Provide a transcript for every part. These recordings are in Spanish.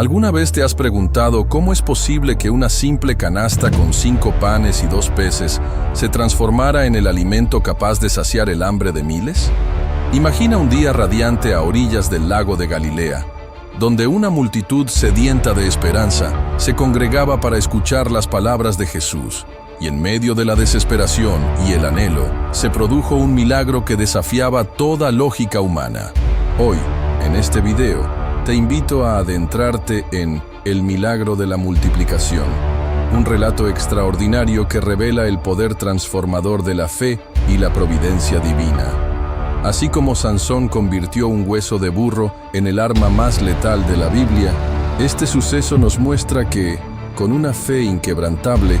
¿Alguna vez te has preguntado cómo es posible que una simple canasta con 5 panes y 2 peces se transformara en el alimento capaz de saciar el hambre de miles? Imagina un día radiante a orillas del lago de Galilea, donde una multitud sedienta de esperanza se congregaba para escuchar las palabras de Jesús, y en medio de la desesperación y el anhelo, se produjo un milagro que desafiaba toda lógica humana. Hoy, en este video, te invito a adentrarte en El milagro de la multiplicación, un relato extraordinario que revela el poder transformador de la fe y la providencia divina. Así como Sansón convirtió un hueso de burro en el arma más letal de la Biblia, este suceso nos muestra que, con una fe inquebrantable,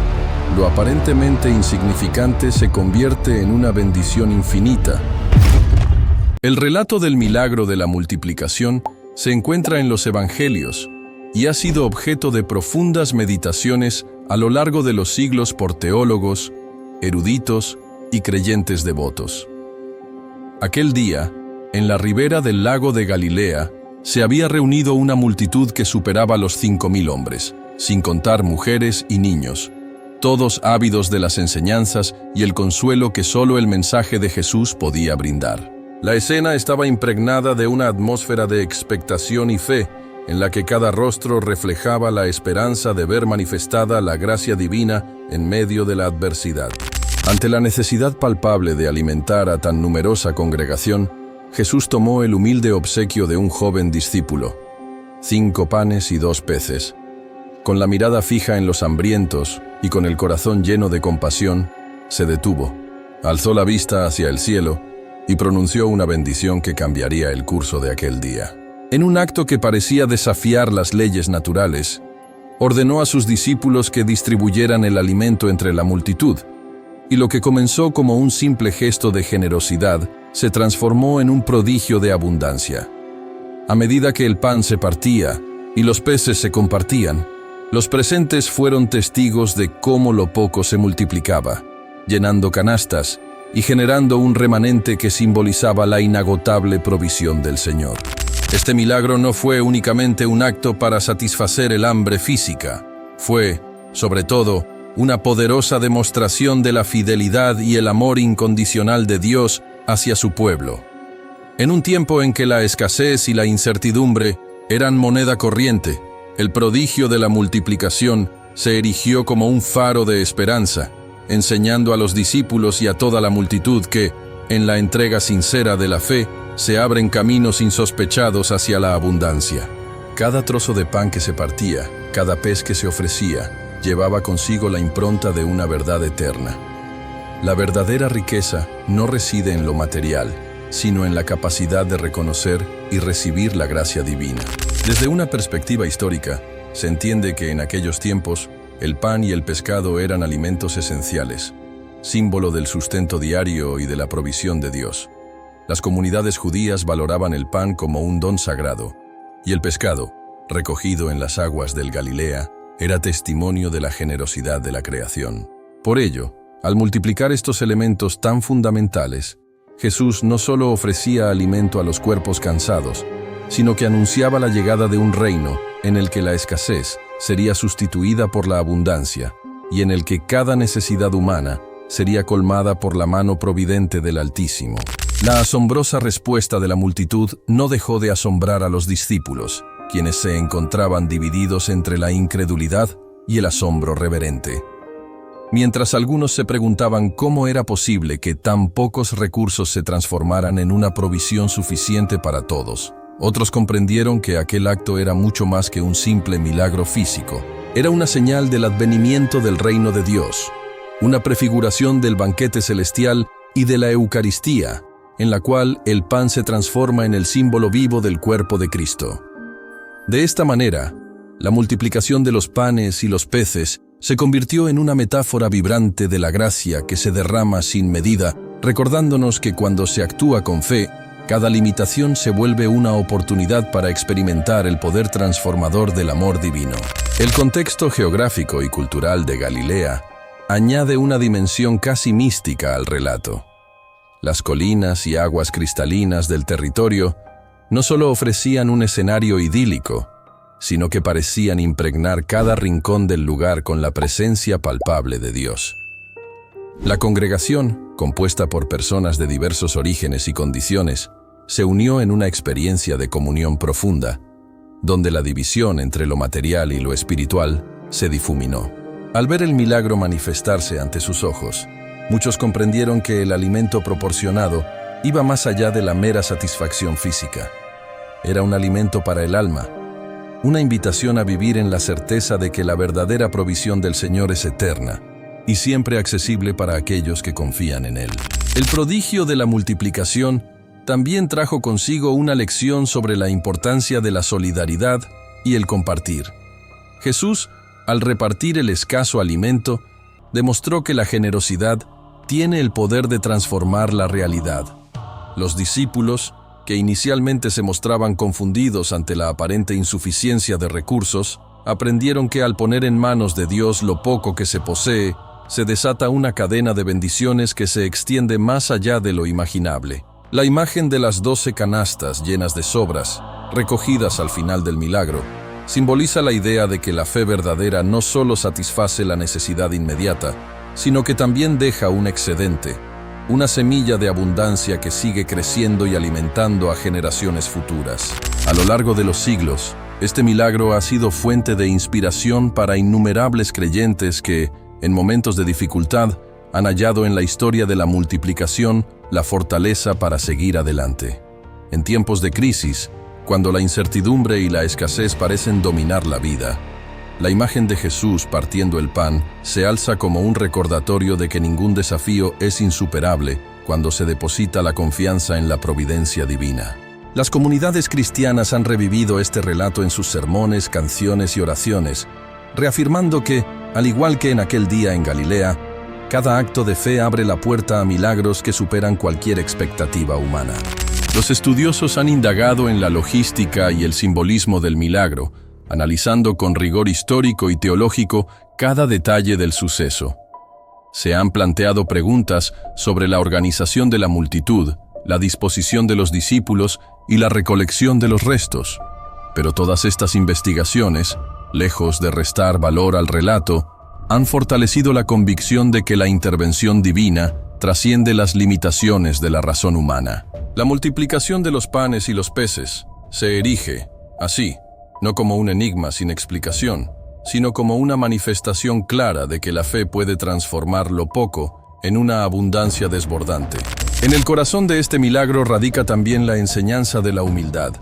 lo aparentemente insignificante se convierte en una bendición infinita. El relato del milagro de la multiplicación se encuentra en los Evangelios y ha sido objeto de profundas meditaciones a lo largo de los siglos por teólogos, eruditos y creyentes devotos. Aquel día, en la ribera del lago de Galilea, se había reunido una multitud que superaba los 5.000 hombres, sin contar mujeres y niños, todos ávidos de las enseñanzas y el consuelo que solo el mensaje de Jesús podía brindar. La escena estaba impregnada de una atmósfera de expectación y fe, en la que cada rostro reflejaba la esperanza de ver manifestada la gracia divina en medio de la adversidad. Ante la necesidad palpable de alimentar a tan numerosa congregación, Jesús tomó el humilde obsequio de un joven discípulo, 5 panes y 2 peces. Con la mirada fija en los hambrientos y con el corazón lleno de compasión, se detuvo, alzó la vista hacia el cielo y pronunció una bendición que cambiaría el curso de aquel día. En un acto que parecía desafiar las leyes naturales, ordenó a sus discípulos que distribuyeran el alimento entre la multitud, y lo que comenzó como un simple gesto de generosidad se transformó en un prodigio de abundancia. A medida que el pan se partía y los peces se compartían, los presentes fueron testigos de cómo lo poco se multiplicaba, llenando canastas y generando un remanente que simbolizaba la inagotable provisión del Señor. Este milagro no fue únicamente un acto para satisfacer el hambre física, fue, sobre todo, una poderosa demostración de la fidelidad y el amor incondicional de Dios hacia su pueblo. En un tiempo en que la escasez y la incertidumbre eran moneda corriente, el prodigio de la multiplicación se erigió como un faro de esperanza, enseñando a los discípulos y a toda la multitud que, en la entrega sincera de la fe, se abren caminos insospechados hacia la abundancia. Cada trozo de pan que se partía, cada pez que se ofrecía, llevaba consigo la impronta de una verdad eterna. La verdadera riqueza no reside en lo material, sino en la capacidad de reconocer y recibir la gracia divina. Desde una perspectiva histórica, se entiende que en aquellos tiempos, el pan y el pescado eran alimentos esenciales, símbolo del sustento diario y de la provisión de Dios. Las comunidades judías valoraban el pan como un don sagrado, y el pescado, recogido en las aguas del Galilea, era testimonio de la generosidad de la creación. Por ello, al multiplicar estos elementos tan fundamentales, Jesús no solo ofrecía alimento a los cuerpos cansados, sino que anunciaba la llegada de un reino en el que la escasez sería sustituida por la abundancia y en el que cada necesidad humana sería colmada por la mano providente del Altísimo. La asombrosa respuesta de la multitud no dejó de asombrar a los discípulos, quienes se encontraban divididos entre la incredulidad y el asombro reverente. Mientras algunos se preguntaban cómo era posible que tan pocos recursos se transformaran en una provisión suficiente para todos, otros comprendieron que aquel acto era mucho más que un simple milagro físico. Era una señal del advenimiento del reino de Dios, una prefiguración del banquete celestial y de la Eucaristía, en la cual el pan se transforma en el símbolo vivo del cuerpo de Cristo. De esta manera, la multiplicación de los panes y los peces se convirtió en una metáfora vibrante de la gracia que se derrama sin medida, recordándonos que cuando se actúa con fe, cada limitación se vuelve una oportunidad para experimentar el poder transformador del amor divino. El contexto geográfico y cultural de Galilea añade una dimensión casi mística al relato. Las colinas y aguas cristalinas del territorio no solo ofrecían un escenario idílico, sino que parecían impregnar cada rincón del lugar con la presencia palpable de Dios. La congregación, compuesta por personas de diversos orígenes y condiciones, se unió en una experiencia de comunión profunda, donde la división entre lo material y lo espiritual se difuminó. Al ver el milagro manifestarse ante sus ojos, muchos comprendieron que el alimento proporcionado iba más allá de la mera satisfacción física. Era un alimento para el alma, una invitación a vivir en la certeza de que la verdadera provisión del Señor es eterna y siempre accesible para aquellos que confían en Él. El prodigio de la multiplicación también trajo consigo una lección sobre la importancia de la solidaridad y el compartir. Jesús, al repartir el escaso alimento, demostró que la generosidad tiene el poder de transformar la realidad. Los discípulos, que inicialmente se mostraban confundidos ante la aparente insuficiencia de recursos, aprendieron que al poner en manos de Dios lo poco que se posee, se desata una cadena de bendiciones que se extiende más allá de lo imaginable. La imagen de las 12 canastas llenas de sobras, recogidas al final del milagro, simboliza la idea de que la fe verdadera no solo satisface la necesidad inmediata, sino que también deja un excedente, una semilla de abundancia que sigue creciendo y alimentando a generaciones futuras. A lo largo de los siglos, este milagro ha sido fuente de inspiración para innumerables creyentes que, en momentos de dificultad, han hallado en la historia de la multiplicación la fortaleza para seguir adelante. En tiempos de crisis, cuando la incertidumbre y la escasez parecen dominar la vida, la imagen de Jesús partiendo el pan se alza como un recordatorio de que ningún desafío es insuperable cuando se deposita la confianza en la providencia divina. Las comunidades cristianas han revivido este relato en sus sermones, canciones y oraciones, reafirmando que, al igual que en aquel día en Galilea, cada acto de fe abre la puerta a milagros que superan cualquier expectativa humana. Los estudiosos han indagado en la logística y el simbolismo del milagro, analizando con rigor histórico y teológico cada detalle del suceso. Se han planteado preguntas sobre la organización de la multitud, la disposición de los discípulos y la recolección de los restos. Pero todas estas investigaciones, lejos de restar valor al relato, han fortalecido la convicción de que la intervención divina trasciende las limitaciones de la razón humana. La multiplicación de los panes y los peces se erige, así, no como un enigma sin explicación, sino como una manifestación clara de que la fe puede transformar lo poco en una abundancia desbordante. En el corazón de este milagro radica también la enseñanza de la humildad.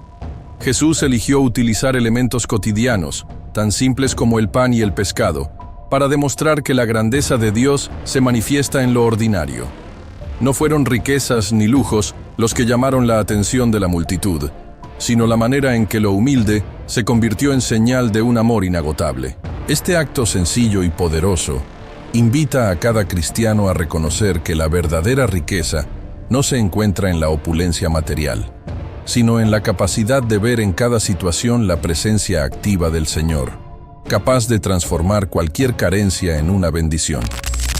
Jesús eligió utilizar elementos cotidianos, tan simples como el pan y el pescado, para demostrar que la grandeza de Dios se manifiesta en lo ordinario. No fueron riquezas ni lujos los que llamaron la atención de la multitud, sino la manera en que lo humilde se convirtió en señal de un amor inagotable. Este acto sencillo y poderoso invita a cada cristiano a reconocer que la verdadera riqueza no se encuentra en la opulencia material, sino en la capacidad de ver en cada situación la presencia activa del Señor, capaz de transformar cualquier carencia en una bendición.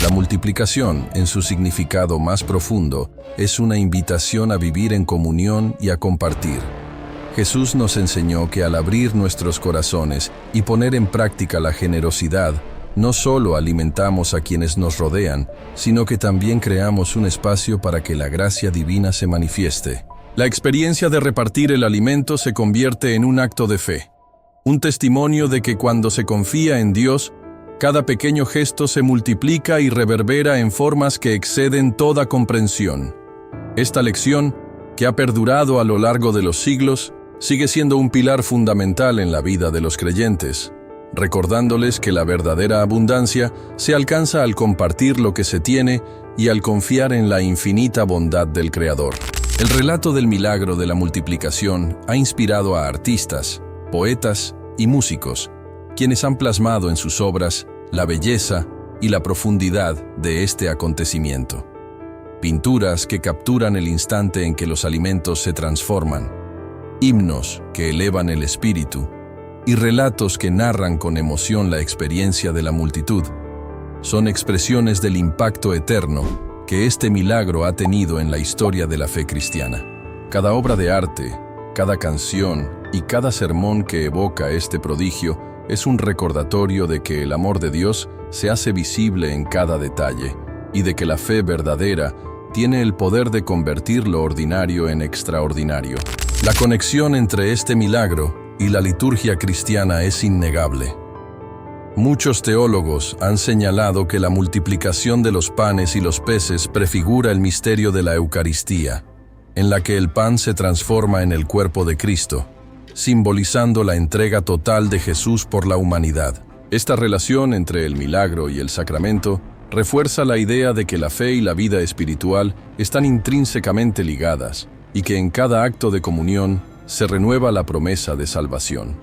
La multiplicación, en su significado más profundo, es una invitación a vivir en comunión y a compartir. Jesús nos enseñó que al abrir nuestros corazones y poner en práctica la generosidad, no solo alimentamos a quienes nos rodean, sino que también creamos un espacio para que la gracia divina se manifieste. La experiencia de repartir el alimento se convierte en un acto de fe, un testimonio de que cuando se confía en Dios, cada pequeño gesto se multiplica y reverbera en formas que exceden toda comprensión. Esta lección, que ha perdurado a lo largo de los siglos, sigue siendo un pilar fundamental en la vida de los creyentes, recordándoles que la verdadera abundancia se alcanza al compartir lo que se tiene y al confiar en la infinita bondad del Creador. El relato del milagro de la multiplicación ha inspirado a artistas, poetas y músicos, quienes han plasmado en sus obras la belleza y la profundidad de este acontecimiento. Pinturas que capturan el instante en que los alimentos se transforman, himnos que elevan el espíritu y relatos que narran con emoción la experiencia de la multitud, son expresiones del impacto eterno que este milagro ha tenido en la historia de la fe cristiana. Cada obra de arte, cada canción y cada sermón que evoca este prodigio es un recordatorio de que el amor de Dios se hace visible en cada detalle y de que la fe verdadera tiene el poder de convertir lo ordinario en extraordinario. La conexión entre este milagro y la liturgia cristiana es innegable. Muchos teólogos han señalado que la multiplicación de los panes y los peces prefigura el misterio de la Eucaristía, en la que el pan se transforma en el cuerpo de Cristo, simbolizando la entrega total de Jesús por la humanidad. Esta relación entre el milagro y el sacramento refuerza la idea de que la fe y la vida espiritual están intrínsecamente ligadas y que en cada acto de comunión se renueva la promesa de salvación.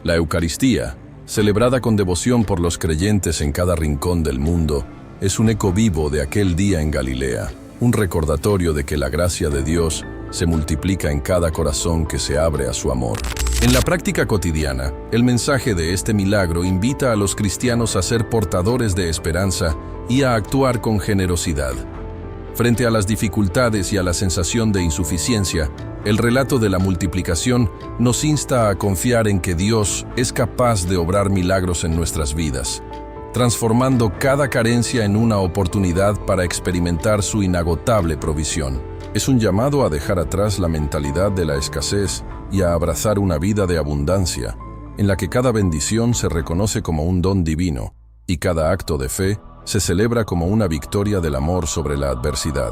La Eucaristía, celebrada con devoción por los creyentes en cada rincón del mundo, es un eco vivo de aquel día en Galilea, un recordatorio de que la gracia de Dios se multiplica en cada corazón que se abre a su amor. En la práctica cotidiana, el mensaje de este milagro invita a los cristianos a ser portadores de esperanza y a actuar con generosidad. Frente a las dificultades y a la sensación de insuficiencia, el relato de la multiplicación nos insta a confiar en que Dios es capaz de obrar milagros en nuestras vidas, transformando cada carencia en una oportunidad para experimentar su inagotable provisión. Es un llamado a dejar atrás la mentalidad de la escasez y a abrazar una vida de abundancia, en la que cada bendición se reconoce como un don divino y cada acto de fe se celebra como una victoria del amor sobre la adversidad.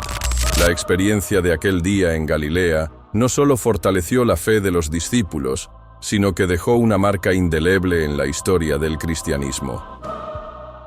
La experiencia de aquel día en Galilea no solo fortaleció la fe de los discípulos, sino que dejó una marca indeleble en la historia del cristianismo.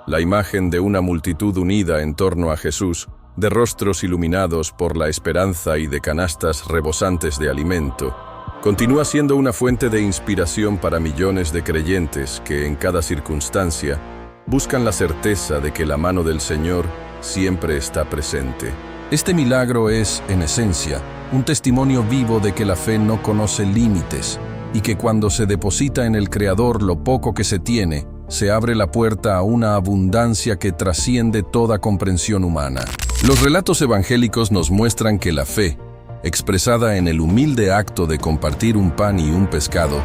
La imagen de una multitud unida en torno a Jesús, de rostros iluminados por la esperanza y de canastas rebosantes de alimento, continúa siendo una fuente de inspiración para millones de creyentes que, en cada circunstancia, buscan la certeza de que la mano del Señor siempre está presente. Este milagro es, en esencia, un testimonio vivo de que la fe no conoce límites y que cuando se deposita en el Creador lo poco que se tiene, se abre la puerta a una abundancia que trasciende toda comprensión humana. Los relatos evangélicos nos muestran que la fe, expresada en el humilde acto de compartir un pan y un pescado,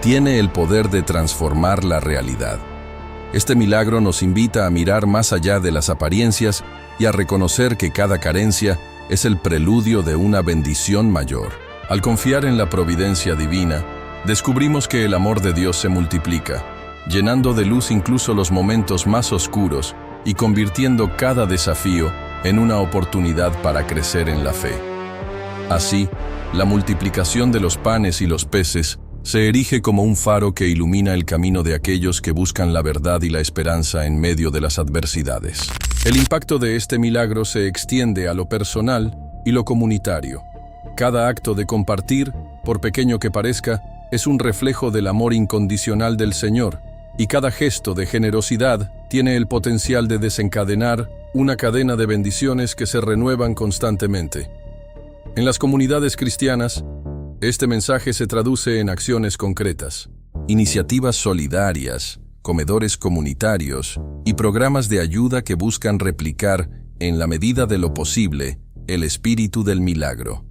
tiene el poder de transformar la realidad. Este milagro nos invita a mirar más allá de las apariencias y a reconocer que cada carencia es el preludio de una bendición mayor. Al confiar en la providencia divina, descubrimos que el amor de Dios se multiplica, llenando de luz incluso los momentos más oscuros y convirtiendo cada desafío en una oportunidad para crecer en la fe. Así, la multiplicación de los panes y los peces se erige como un faro que ilumina el camino de aquellos que buscan la verdad y la esperanza en medio de las adversidades. El impacto de este milagro se extiende a lo personal y lo comunitario. Cada acto de compartir, por pequeño que parezca, es un reflejo del amor incondicional del Señor, y cada gesto de generosidad tiene el potencial de desencadenar una cadena de bendiciones que se renuevan constantemente. En las comunidades cristianas, este mensaje se traduce en acciones concretas, iniciativas solidarias, comedores comunitarios y programas de ayuda que buscan replicar, en la medida de lo posible, el espíritu del milagro.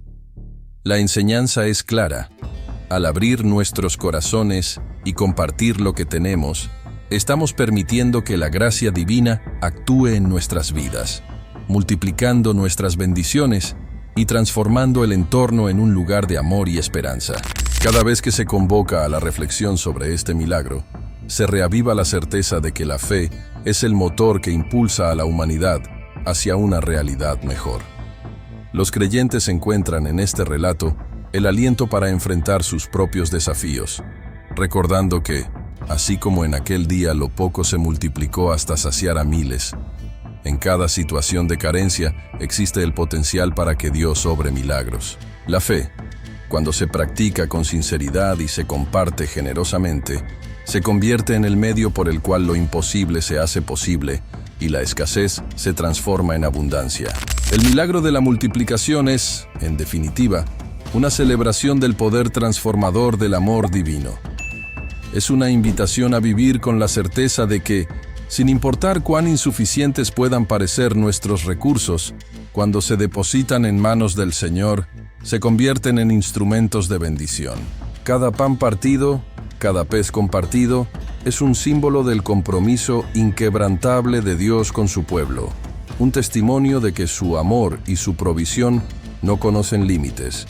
La enseñanza es clara. Al abrir nuestros corazones y compartir lo que tenemos, estamos permitiendo que la gracia divina actúe en nuestras vidas, multiplicando nuestras bendiciones y transformando el entorno en un lugar de amor y esperanza. Cada vez que se convoca a la reflexión sobre este milagro, se reaviva la certeza de que la fe es el motor que impulsa a la humanidad hacia una realidad mejor. Los creyentes encuentran en este relato el aliento para enfrentar sus propios desafíos, recordando que, así como en aquel día lo poco se multiplicó hasta saciar a miles, en cada situación de carencia existe el potencial para que Dios obre milagros. La fe, cuando se practica con sinceridad y se comparte generosamente, se convierte en el medio por el cual lo imposible se hace posible y la escasez se transforma en abundancia. El milagro de la multiplicación es, en definitiva, una celebración del poder transformador del amor divino. Es una invitación a vivir con la certeza de que, sin importar cuán insuficientes puedan parecer nuestros recursos, cuando se depositan en manos del Señor, se convierten en instrumentos de bendición. Cada pan partido, cada pez compartido, es un símbolo del compromiso inquebrantable de Dios con su pueblo, un testimonio de que su amor y su provisión no conocen límites.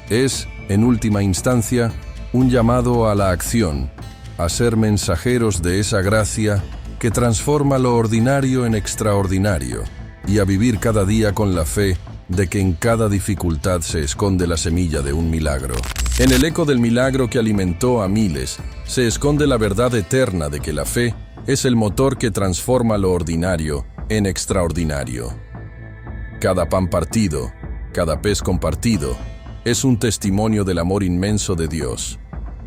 Es, en última instancia, un llamado a la acción, a ser mensajeros de esa gracia que transforma lo ordinario en extraordinario, y a vivir cada día con la fe de que en cada dificultad se esconde la semilla de un milagro. En el eco del milagro que alimentó a miles, se esconde la verdad eterna de que la fe es el motor que transforma lo ordinario en extraordinario. Cada pan partido, cada pez compartido, es un testimonio del amor inmenso de Dios,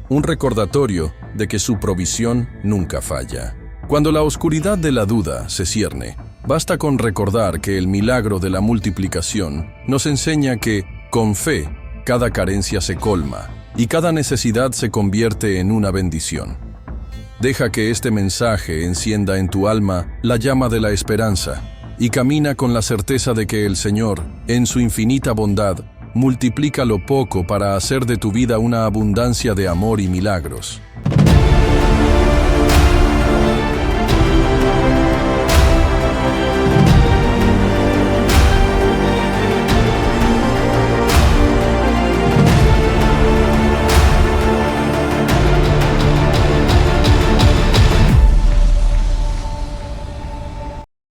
un recordatorio de que su provisión nunca falla. Cuando la oscuridad de la duda se cierne, basta con recordar que el milagro de la multiplicación nos enseña que, con fe, cada carencia se colma y cada necesidad se convierte en una bendición. Deja que este mensaje encienda en tu alma la llama de la esperanza y camina con la certeza de que el Señor, en su infinita bondad, multiplica lo poco para hacer de tu vida una abundancia de amor y milagros.